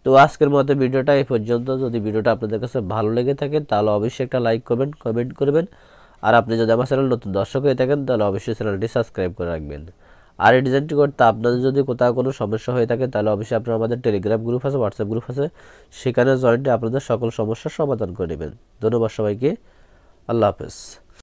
তো আজকের মতো ভিডিওটা এই পর্যন্ত। যদি ভিডিওটা আপনাদের কাছে ভালো লেগে থাকে তাহলে অবশ্যই একটা লাইক করবেন, কমেন্ট করবেন। আর আপনি যদি আমার চ্যানেল নতুন দর্শক হয়ে থাকেন তাহলে অবশ্যই চ্যানেলটি সাবস্ক্রাইব করে রাখবেন। আর এই ডিজাইনটি করতে আপনাদের যদি কোথাও কোনো সমস্যা হয়ে থাকে তাহলে অবশ্যই আপনারা আমাদের টেলিগ্রাম গ্রুপ আছে, হোয়াটসঅ্যাপ গ্রুপ আছে, সেখানে জয়েন্টে আপনাদের সকল সমস্যার সমাধান করে নেবেন। ধন্যবাদ সবাইকে। আল্লাহ হাফেজ।